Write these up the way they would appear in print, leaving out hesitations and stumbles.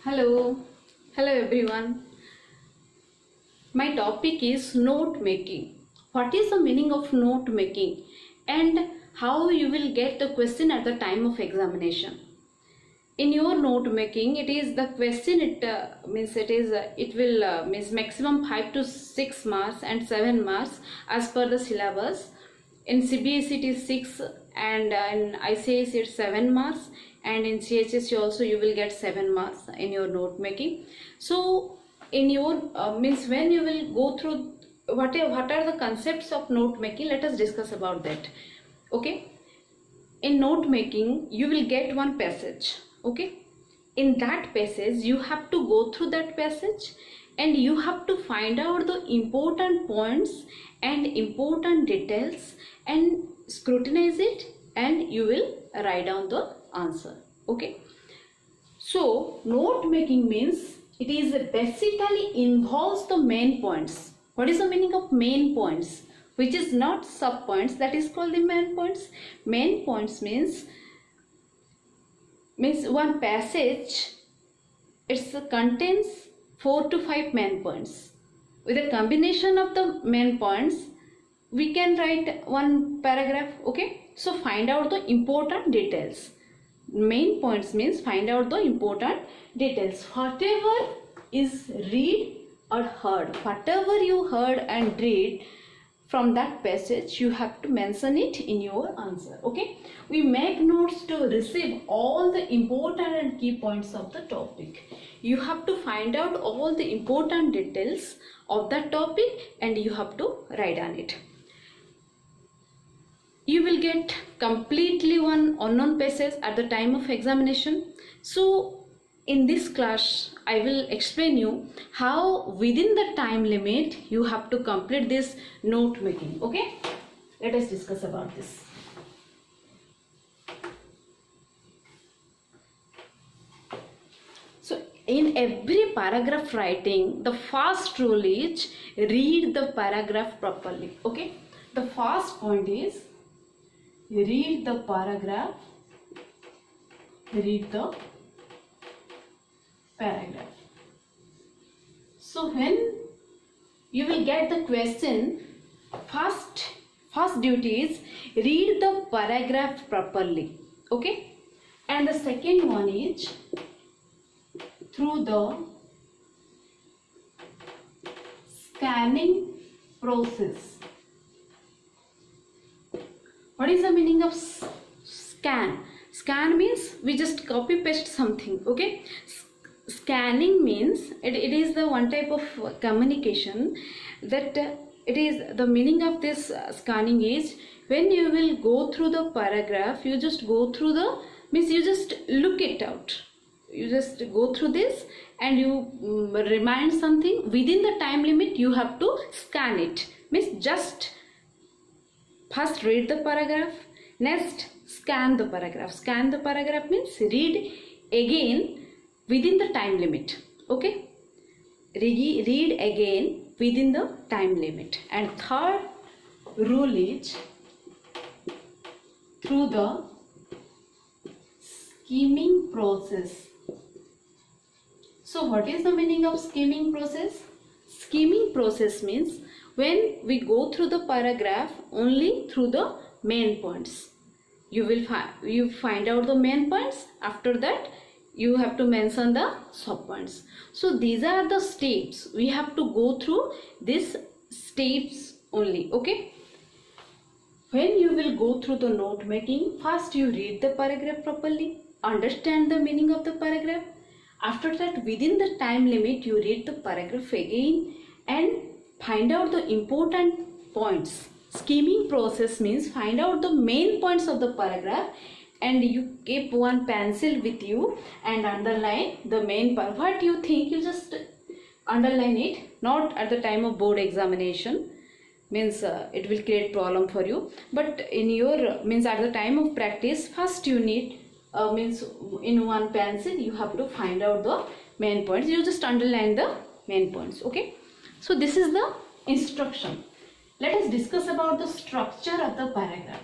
Hello, hello everyone. My topic is note making. What is the meaning of note making and how you will get the question at the time of examination? In your note making, it is the question. It will means maximum 5 to 6 marks and 7 marks as per the syllabus. In Cbse it is 6 and in Icse it's 7 marks, and in Chse also you will get 7 marks in your note making. So in your when you will go through what are the concepts of note making, let us discuss about that. Okay, in note making you will get one passage. Okay, in that passage you have to go through that passage and you have to find out the important points and important details and scrutinize it, and you will write down the answer. Okay, so note making means it is basically involves the main points. What is the meaning of main points, which is not sub points? That is called the main points. Main points means one passage, it contains 4 to 5 main points. With a combination of the main points we can write one paragraph. Okay, so find out the important details. Main points means find out the important details. Whatever is read or heard, whatever you heard and read from that passage, you have to mention it in your answer. Okay, we make notes to receive all the important and key points of the topic. You have to find out all the important details of that topic and you have to write on it. You will get completely one unknown passage at the time of examination. So in this class I will explain you how within the time limit you have to complete this note making. Okay, let us discuss about this. So in every paragraph writing, the first rule is read the paragraph properly. Okay, the first point is read the paragraph, read the paragraph. So when you will get the question, first duty is read the paragraph properly. Okay, and the second one is through the scanning process. What is the meaning of scan? Scan means we just copy paste something. Okay, scanning means it is the one type of communication that it is the meaning of this scanning is when you will go through the paragraph, you just go through the you just look it out, you just go through this and you remind something within the time limit. You have to scan it, means just first read the paragraph, next scan the paragraph. Scan the paragraph means read again within the time limit. Okay, read again within the time limit. And third rule is through the skimming process. So what is the meaning of skimming process? Skimming process means when we go through the paragraph only through the main points. You will find out the main points. After that you have to mention the sub points. So these are the steps we have to go through, these steps only. Okay, when you will go through the note making, first you read the paragraph properly, understand the meaning of the paragraph. After that, within the time limit, you read the paragraph again and find out the important points. Skimming process means find out the main points of the paragraph and you keep one pencil with you and underline the main part. What you think, you just underline it, not at the time of board examination, means it will create problem for you, but in your at the time of practice, first you need in one pencil you have to find out the main points. You just underline the main points. Okay, so this is the instruction. Let us discuss about the structure of the paragraph,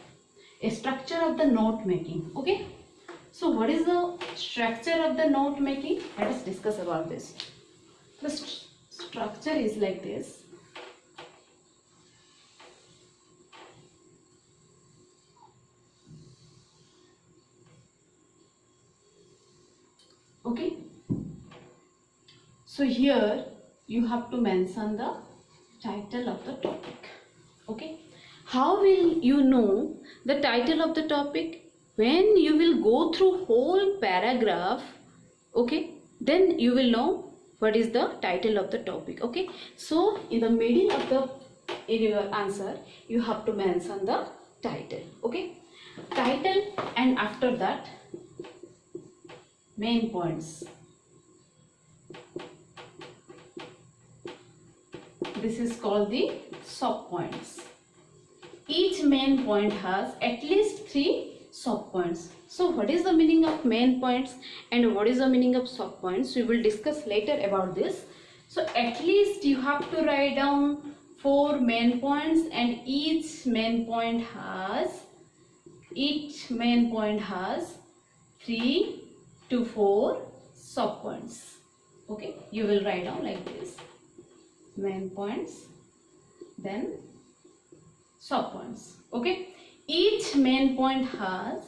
a structure of the note making. Okay, So what is the structure of the note making? Let us discuss about this. The structure is like this. Okay. So here you have to mention the title of the topic. Okay. How will you know the title of the topic? When you will go through whole paragraph, okay, then you will know what is the title of the topic. Okay. So in the middle of in your answer, you have to mention the title. Okay. Title, and after that main points. This is called the sub points. Each main point has at least 3 sub points. So what is the meaning of main points and what is the meaning of sub points? We will discuss later about this. So at least you have to write down 4 main points, and each main point has 3 to 4 sub points. Okay, you will write down like this: main points, then sub points. Okay, each main point has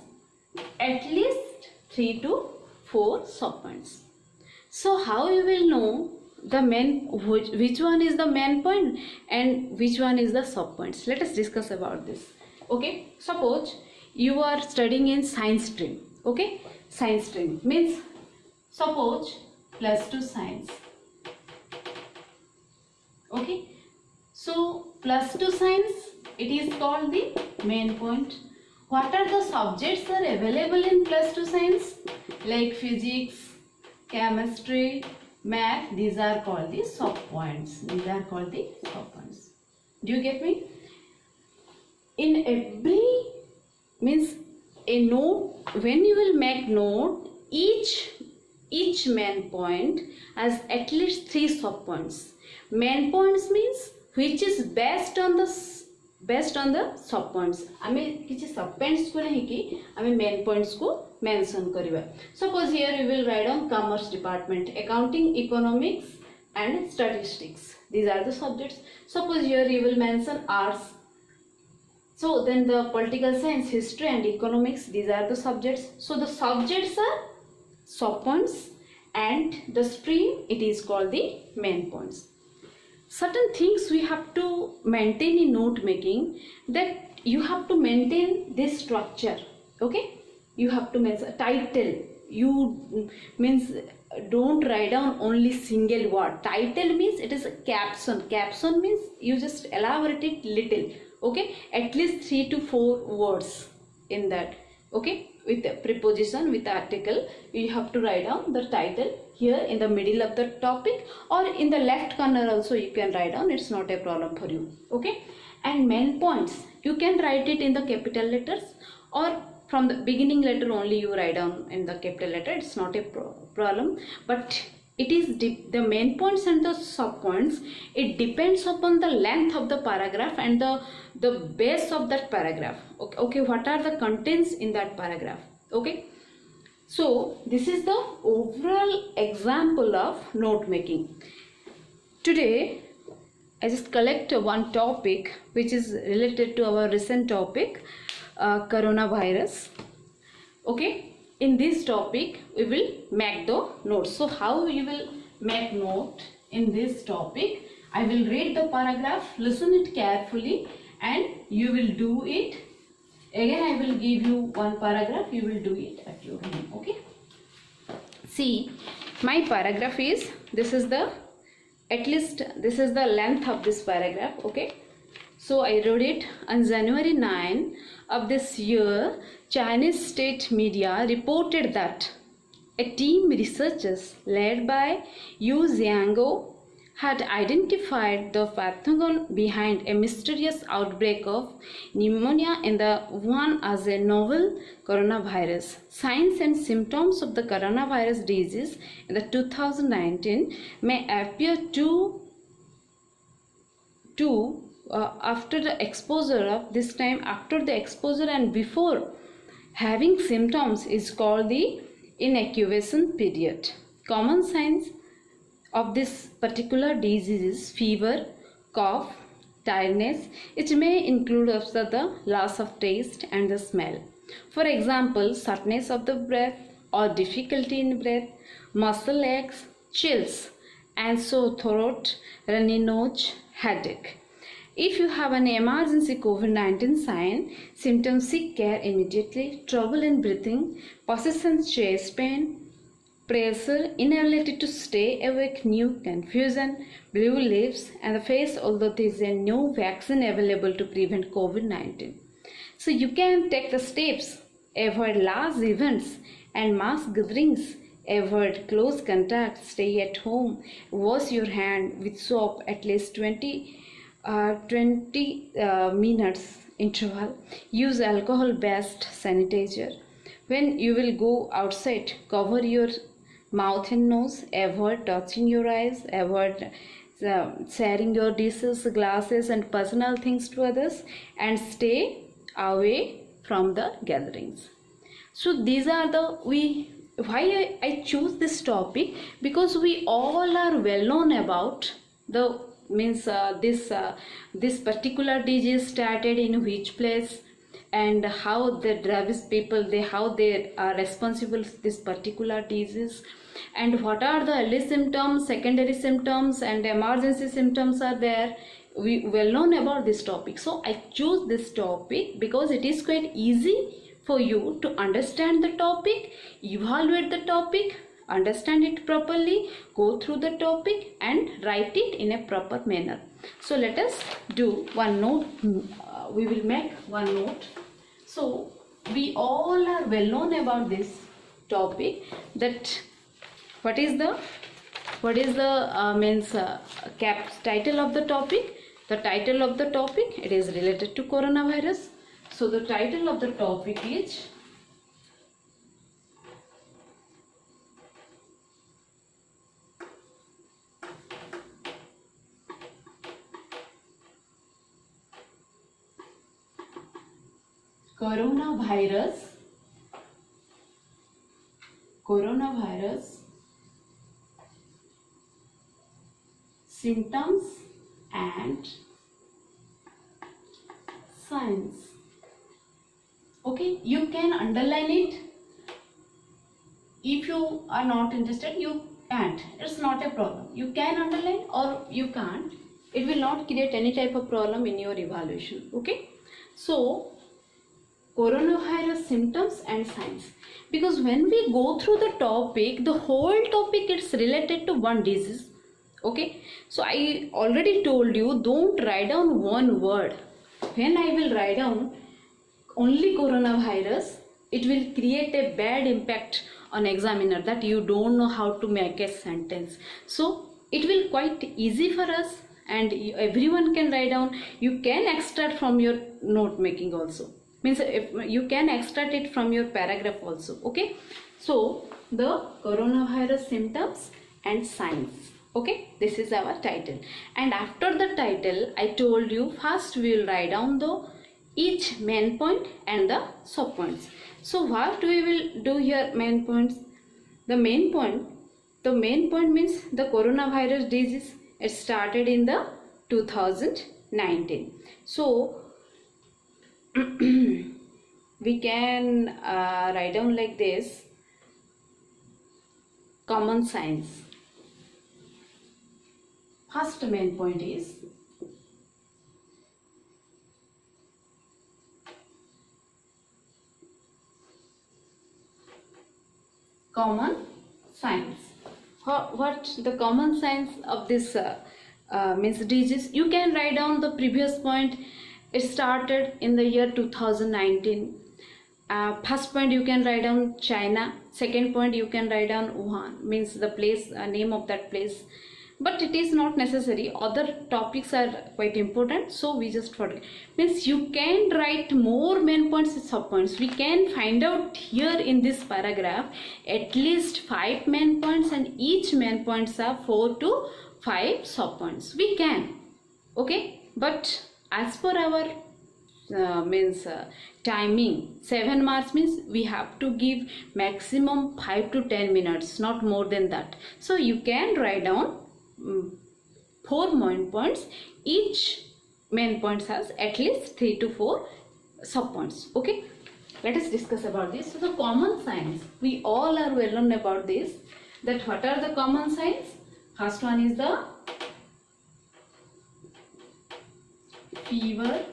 at least 3 to 4 sub points. So how you will know the which one is the main point and which one is the sub points? Let us discuss about this. Okay, suppose you are studying in science stream. Okay, science stream means suppose +2 science. Okay, so +2 science, it is called the main point. What are the subjects are available in +2 science? Like physics, chemistry, math. These are called the sub points. Do you get me? In every means a note, when you will make note, each main point has at least 3 sub points. Main points means which is based on the sub points. आमे किछि sub points को नहीं कि आमे main points को mention करिबा. Suppose here we will write down commerce department, accounting, economics and statistics. These are the subjects. Suppose here you will mention arts. So then the political science, history and economics, these are the subjects. So the subjects are sub points and the stream, it is called the main points. Certain things we have to maintain in note making, that you have to maintain this structure. Okay, you have to mention title. You means don't write down only single word. Title means it is a caption. Caption means you just elaborate it little. Okay, at least 3 to 4 words in that. Okay, with the preposition, with the article, you have to write down the title here in the middle of the topic, or in the left corner also you can write down. It's not a problem for you. Okay, and main points, you can write it in the capital letters, or from the beginning letter only you write down in the capital letter. It's not a problem, but it is the main points and the sub points, it depends upon the length of the paragraph and the base of that paragraph. Okay, what are the contents in that paragraph? Okay, so this is the overall example of note making. Today I just collect one topic which is related to our recent topic, coronavirus. Okay, in this topic we will make the notes. So how you will make note in this topic? I will read the paragraph, listen it carefully, and you will do it. Again I will give you one paragraph, you will do it at your home. Okay, see, my paragraph is, this is the length of this paragraph. Okay, so I wrote it on January 9 of this year. Chinese state media reported that a team researchers led by Yu Jiangao had identified the pathogen behind a mysterious outbreak of pneumonia in the Wuhan as a novel coronavirus. Signs and symptoms of the coronavirus disease in the 2019 may appear after the exposure of this time, after the exposure and before having symptoms is called the incubation period. Common signs of this particular disease is fever, cough, tiredness. It may include also the loss of taste and the smell. For example, shortness of the breath or difficulty in breath, muscle aches, chills, and sore throat, runny nose, headache. If you have an emergency COVID-19 sign, symptoms, seek care immediately. Trouble in breathing, persistent chest pain, pressure, inability to stay awake, new confusion, blue lips, and the face, although there is no vaccine available to prevent COVID-19. So you can take the steps, avoid large events and mass gatherings, avoid close contact, stay at home, wash your hand with soap at least 20 minutes interval, use alcohol based sanitizer. When you will go outside, cover your mouth and nose, avoid touching your eyes, avoid sharing your dishes, glasses and personal things to others, and stay away from the gatherings. So these are the why I choose this topic, because we all are well known about the this particular disease started in which place, and how the rabies people how they are responsible for this particular disease, and what are the early symptoms, secondary symptoms, and emergency symptoms are there. We well known about this topic, so I choose this topic because it is quite easy for you to understand the topic, evaluate the topic, understand it properly, go through the topic and write it in a proper manner. So let us do one note. We will make one note. So we all are well known about this topic, that what is the title of the topic. The title of the topic, it is related to coronavirus. So the title of the topic is coronavirus symptoms and signs. Okay, you can underline it. If you are not interested, you can't. It's not a problem. You can underline or you can't. It will not create any type of problem in your evaluation. Okay, so coronavirus symptoms and signs, because when we go through the topic, the whole topic is related to one disease. Okay, so I already told you, don't write down one word. When I will write down only coronavirus, it will create a bad impact on examiner, that you don't know how to make a sentence. So it will quite easy for us, and everyone can write down. You can extract from your note making also, means if you can extract it from your paragraph also. Okay, so the coronavirus symptoms and signs. Okay, this is our title, and after the title I told you, first we will write down the each main point and the sub points. So what we will do here? Main points. The main point means the coronavirus disease, it started in the 2019. So we can write down like this: common signs. First main point is common signs. What the common signs of this means disease? You can write down the previous point. It started in the year 2019. First point you can write down China. Second point you can write down Wuhan, means the place, name of that place. But it is not necessary. Other topics are quite important, so we just forget. Means you can write more main points and sub points. We can find out here in this paragraph at least 5 main points, and each main points are 4 to 5 sub points. We can. Okay, but as per our means timing. 7 marks means we have to give maximum 5 to 10 minutes, not more than that. So you can write down 4 main points. Each main points has at least 3 to 4 sub points. Okay, let us discuss about this. So the common signs, we all are well known about this, that what are the common signs? First one is the fever.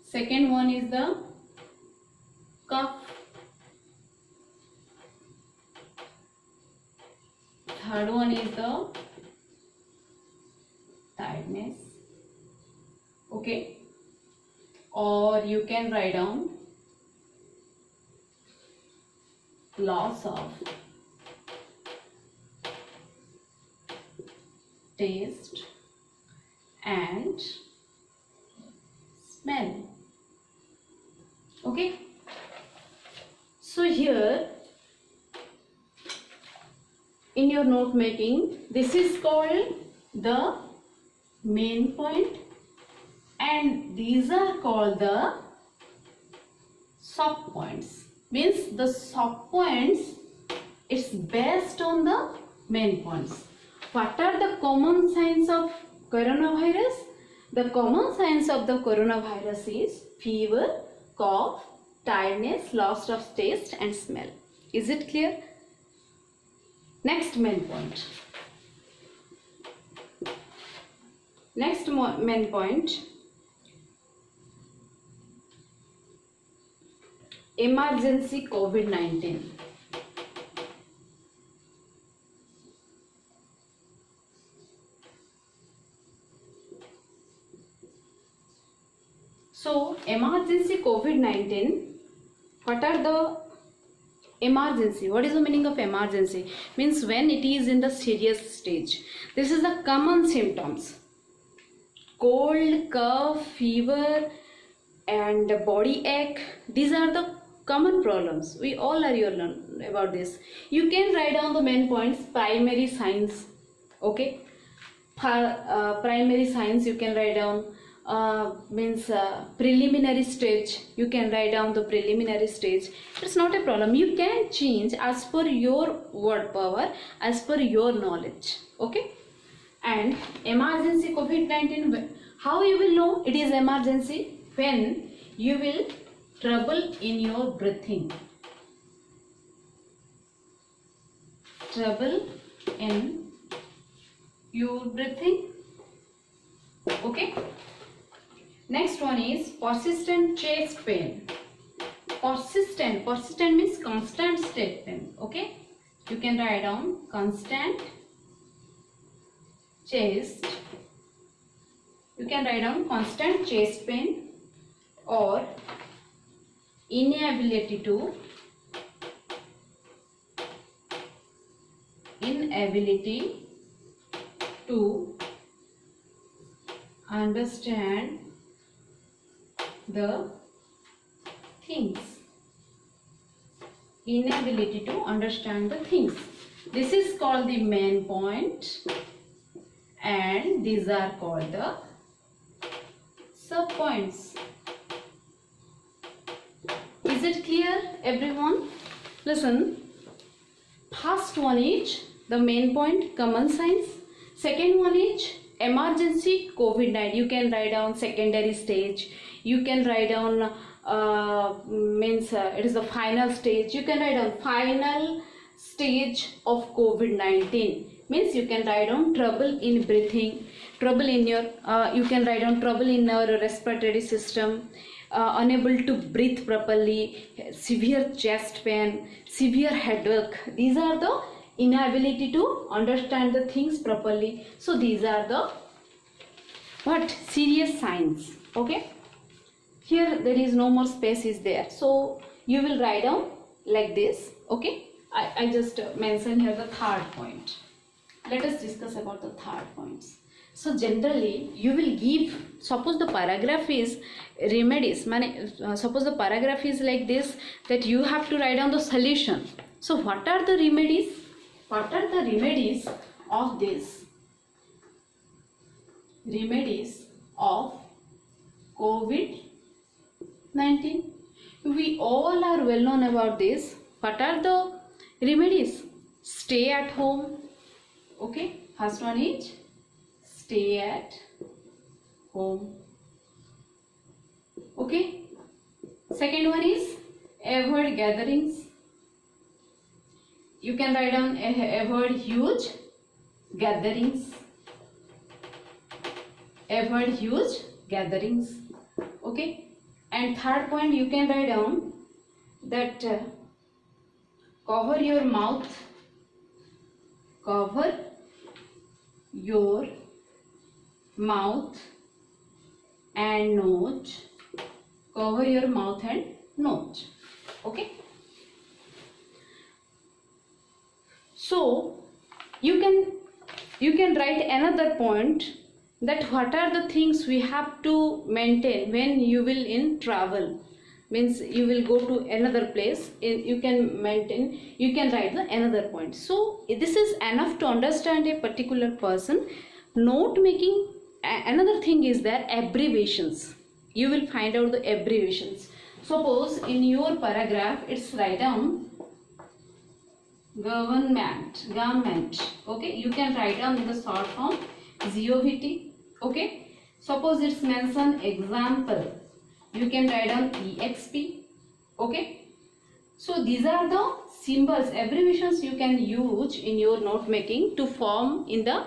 Second one is the cough. Third one is the tiredness. Okay, or you can write down loss of taste and smell. Okay, so here in your note making, this is called the main point, and these are called the sub points. Means the sub points, it's based on the main points. What are the common signs of coronavirus? The common signs of the coronavirus is fever, cough, tiredness, loss of taste and smell. Is it clear? Next main point. Next main point, emergency COVID-19. So emergency COVID-19, what are the emergency? What is the meaning of emergency? Means when it is in the serious stage. This is the common symptoms: cold, cough, fever and body ache. These are the common problems. We all are learn about this. You can write down the main points, primary signs. Okay, primary signs you can write down. Preliminary stage, you can write down the preliminary stage. It's not a problem. You can change as per your word power, as per your knowledge. Okay, and emergency COVID-19, how you will know it is emergency? When you will trouble in your breathing. Trouble in your breathing. Okay. Next one is persistent chest pain. Persistent means constant chest pain. Okay, you can write down constant chest. You can write down constant chest pain or inability to understand the things. Inability to understand the things. This is called the main point, and these are called the sub points. Is it clear, everyone? Listen. First one is the main point, common signs. Second one is emergency COVID-19. You can write down secondary stage. You can write down it is the final stage. You can write down final stage of COVID-19. Means you can write down trouble in breathing, trouble in your you can write down trouble in your respiratory system, unable to breathe properly, severe chest pain, severe headache. These are the inability to understand the things properly. So these are the serious signs. Okay, here there is no more space is there, so you will write down like this. Okay, I just mentioned here the third point. Let us discuss about the third points. So generally you will give, suppose the paragraph is remedies, suppose the paragraph is like this, that you have to write down the solution. So what are the remedies? What are the remedies of this? Remedies of COVID-19. We all are well known about this. What are the remedies? Stay at home. Okay, first one is stay at home. Okay, second one is avoid gatherings. You can write down avoid huge gatherings. Avoid huge gatherings. Okay, and third point you can write down that cover your mouth. Cover your mouth and nose. Cover your mouth and nose. Okay, so you can write another point, that what are the things we have to maintain when you will in travel. Means you will go to another place, you can maintain, you can write the another point. So this is enough to understand a particular person. Note making, another thing is that abbreviations. You will find out the abbreviations. Suppose in your paragraph it's write down government. Okay, you can write down in the short form GOVT. Okay, suppose it's mentioned example, you can write down EXP. Okay, so these are the symbols, abbreviations you can use in your note making to form in the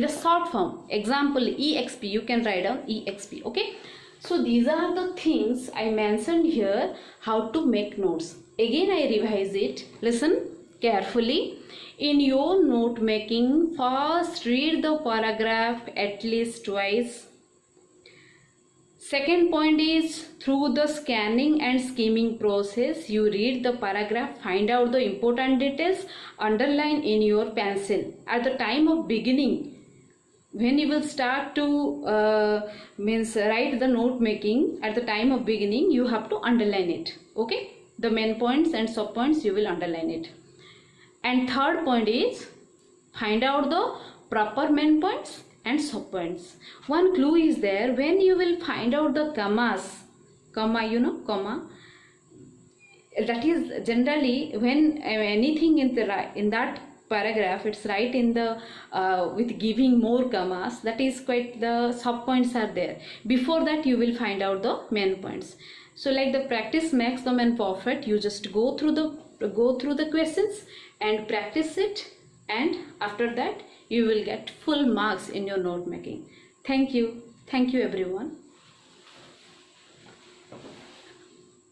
short form. Example EXP, you can write down EXP. Okay, so these are the things I mentioned here, how to make notes. Again I revise it. Listen carefully. In your note making, first read the paragraph at least twice. Second point is, through the scanning and skimming process, you read the paragraph, find out the important details, underline in your pencil. At the time of beginning, when you will start to write the note making, at the time of beginning you have to underline it. Okay, the main points and sub points you will underline it. And third point is, find out the proper main points and sub points. One clue is there, when you will find out the commas, comma, that is generally when anything in that paragraph it's right in the with giving more commas, that is quite, the sub points are there. Before that you will find out the main points. So like the practice makes the man perfect. You just go through the questions and practice it, and after that you will get full marks in your note making. Thank you everyone.